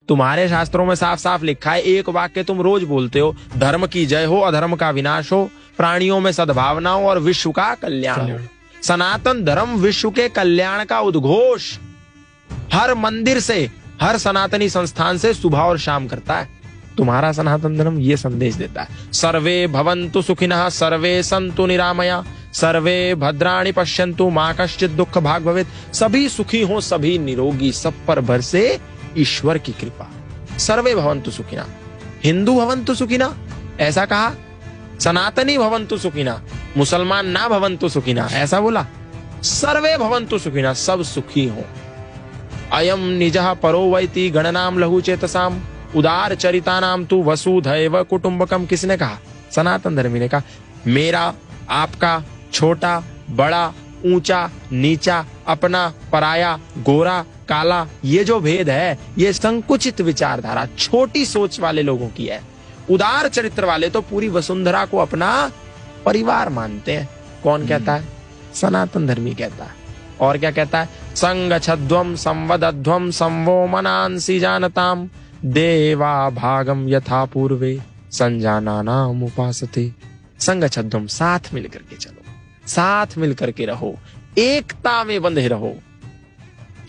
तुम्हारे शास्त्रों में साफ साफ लिखा है, एक वाक्य तुम रोज बोलते हो, धर्म की जय हो, अधर्म का विनाश हो, प्राणियों में सद्भावना हो और विश्व का कल्याण हो। सनातन धर्म विश्व के कल्याण का उद्घोष हर मंदिर से, हर सनातनी संस्थान से सुबह और शाम करता है। तुम्हारा सनातन धर्म ये संदेश देता है, सर्वे भवन्तु सुखिनः, सर्वे सन्तु निरामया, सर्वे भद्राणि पश्यन्तु, मां कश्चित् दुःख भाग् भवेत्। सभी सुखी हो, सभी निरोगी, सब पर बरसे ईश्वर की कृपा। सर्वे भवन्तु सुखिनः, हिंदू भवन्तु सुखिनः ऐसा कहा, सनातनी भवन्तु सुखिनः, मुसलमान ना भवन्तु सुखिनः ऐसा बोला, सर्वे भवन्तु सुखिनः, सब सुखी हो। अयम निजः परो वैति गणनाम लघु चेतसाम उदार चरितानाम तु वसुधैव कुटुंबकम। किसने कहा? सनातन धर्मी ने कहा। मेरा, आपका, छोटा, बड़ा, ऊंचा, नीचा, अपना, पराया, गोरा, काला, ये जो भेद है ये संकुचित विचारधारा, छोटी सोच वाले लोगों की है। उदार चरित्र वाले तो पूरी वसुंधरा को अपना परिवार मानते हैं। कौन कहता है? सनातन धर्मी कहता है। और क्या कहता है? संगच्छध्वम संवदध्वम संवो मनांसि जानताम देवा भागम यथा पूर्वे संजानानाम उपासते। संगच्छध्वम, साथ मिलकर के चलो, साथ मिलकर के रहो, एकता में बंधे रहो।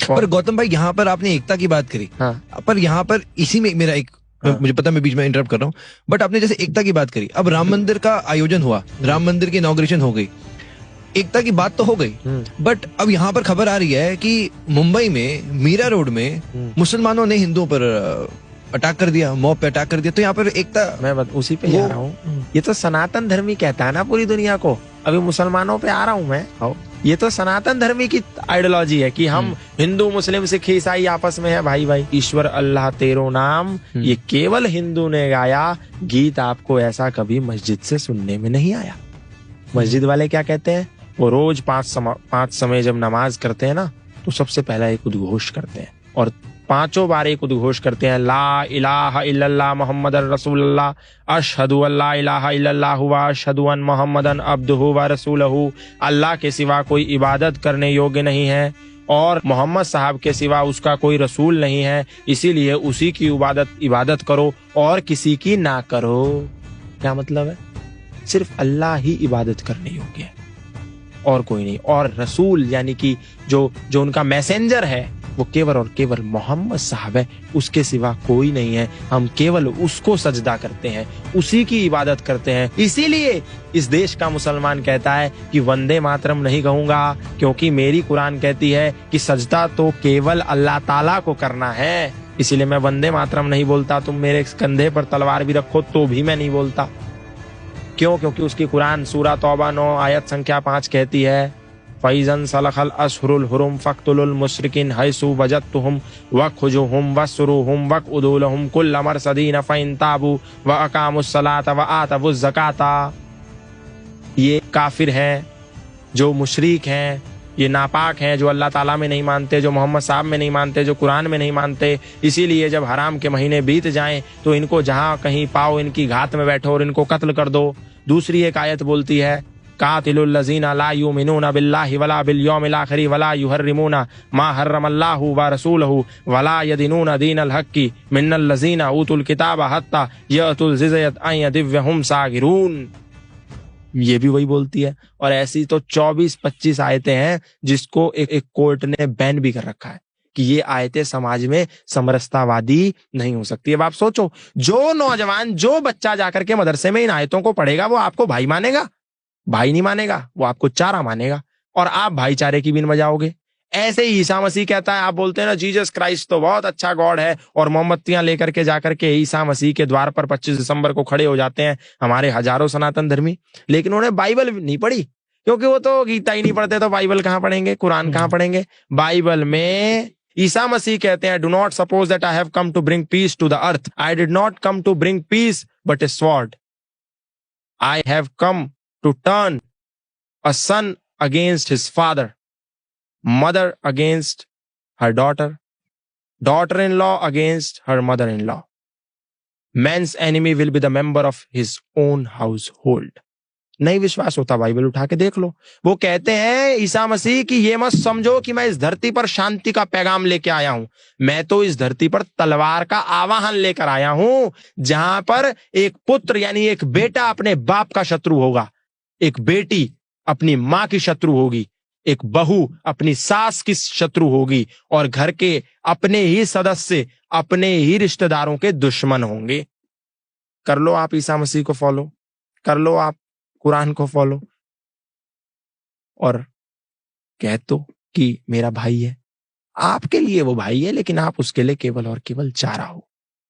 पर गौतम भाई, यहाँ पर आपने एकता की बात करी, हाँ। पर यहाँ पर इसी में मेरा एक, हाँ। मुझे पता मैं बीच में इंटरप्ट कर रहा हूँ, बट आपने जैसे एकता की बात करी, अब राम मंदिर का आयोजन हुआ, राम मंदिर की इनॉग्रेशन हो गई, एकता की बात तो हो गई, बट अब यहाँ पर खबर आ रही है कि मुंबई में मीरा रोड में मुसलमानों ने हिंदुओं पर अटैक कर दिया, मॉब पे अटैक कर दिया। तो यहाँ पर एकता, मैं उसी पे आ रहा हूँ। ये तो सनातन धर्मी कहता है ना पूरी दुनिया को, अभी मुसलमानों पे आ रहा हूँ मैं। ये तो सनातन धर्मी की आइडियोलॉजी है कि हम हिंदू, मुस्लिम, सिख, ईसाई आपस में है भाई भाई। ईश्वर अल्लाह तेरो नाम, ये केवल हिंदू ने गाया गीत, आपको ऐसा कभी मस्जिद से सुनने में नहीं आया। मस्जिद वाले क्या कहते हैं? वो रोज पांच समय जब नमाज करते हैं ना, तो सबसे पहला एक उद्घोष करते हैं और पांचों बार एक उद्घोष करते हैं, ला इलाहा इल्लल्लाह मुहम्मदुर रसूलुल्लाह, अशहदु अल्ला इलाहा इल्लल्लाह व अशहदु अन मुहम्मदन अब्दुहु व रसूलहु। अल्लाह के सिवा कोई इबादत करने योग्य नहीं है और मोहम्मद साहब के सिवा उसका कोई रसूल नहीं है, इसीलिए उसी की इबादत करो और किसी की ना करो। क्या मतलब है? सिर्फ अल्लाह ही इबादत करने योग्य है और कोई नहीं। और रसूल यानी कि जो उनका मैसेंजर है वो केवल और केवल मोहम्मद साहब है, उसके सिवा कोई नहीं है। हम केवल उसको सजदा करते हैं, उसी की इबादत करते हैं। इसीलिए इस देश का मुसलमान कहता है कि वंदे मातरम नहीं कहूंगा, क्योंकि मेरी कुरान कहती है कि सजदा तो केवल अल्लाह ताला को करना है। इसीलिए मैं वंदे मातरम नहीं बोलता। तुम मेरे कंधे पर तलवार भी रखो तो भी मैं नहीं बोलता। क्यों? क्योंकि उसकी कुरान सूरा तौबा 9 आयत संख्या 5 कहती है, फैज़न सलखल अशहुरुल हुरुम फक्तुलुल मुशरिकीन हैसु वजदतुहुम वखुजुहुम वसरुहुम वक़उदुलहुम कुल्ल मरसदीन फ़इन ताबू व अक़ामुस सलात व आतवुज़ ज़काता। ये काफिर हैं, जो मुशरिक हैं, ये नापाक हैं, जो अल्लाह ताला में नहीं मानते, जो मोहम्मद साहब में नहीं मानते, जो कुरान में नहीं मानते। इसीलिए जब हराम के महीने बीत जाएं तो इनको जहां कहीं पाओ इनकी घात में बैठो और इनको कत्ल कर दो। दूसरी एक आयत बोलती है, कातिलुल लज़ीना ला युमिनूना बिल्लाहि वला बिल यौमिल आखिर वला युहर्रिमूना मा हर्रमल्लाहु व रसूलहु वला यदीनूना दीनल हक्की मिनल लज़ीना ऊतुल किताबा हत्ता यअतुल जिज़यत अन यदिव्यहुम सागिरून। ये भी वही बोलती है। और ऐसी तो 24-25 आयतें हैं जिसको एक कोर्ट ने बैन भी कर रखा है कि ये आयतें समाज में समरसतावादी नहीं हो सकती। अब आप सोचो, जो नौजवान, जो बच्चा जाकर के मदरसे में इन आयतों को पढ़ेगा वो आपको भाई मानेगा? भाई नहीं मानेगा, वो आपको चारा मानेगा और आप भाईचारे की बिन बजाओगे। ऐसे ही ईसा मसीह कहता है, आप बोलते हैं ना जीसस क्राइस्ट तो बहुत अच्छा गॉड है, और मोमबत्तियां लेकर के जाकर के ईसा मसीह के द्वार पर 25 दिसंबर को खड़े हो जाते हैं हमारे हजारों सनातन धर्मी। लेकिन उन्होंने बाइबल नहीं पढ़ी, क्योंकि वो तो गीता ही नहीं पढ़ते, तो बाइबल कहां पढ़ेंगे, कुरान कहां पढ़ेंगे। बाइबल में ईसा मसीह कहते हैं, do not suppose that I have come to bring peace to the earth, I did not come to bring peace but a sword, I have come to turn a son against his father, mother against her daughter, daughter-in-law against her mother-in-law. Man's enemy will be the member of his own household. नहीं विश्वास होता Bible उठा के देख लो। वो कहते हैं ईसा मसीह की ये मत समझो कि मैं इस धरती पर शांति का पैगाम लेके आया हूं, मैं तो इस धरती पर तलवार का आवाहन लेकर आया हूं, जहां पर एक पुत्र यानी एक बेटा अपने बाप का शत्रु होगा, एक बेटी अपनी मां की शत्रु होगी, एक बहू अपनी सास की शत्रु होगी, और घर के अपने ही सदस्य अपने ही रिश्तेदारों के दुश्मन होंगे। कर लो आप ईसा मसीह को फॉलो, कर लो आप कुरान को फॉलो, और कह तो कि मेरा भाई है, आपके लिए वो भाई है, लेकिन आप उसके लिए केवल और केवल चारा हो।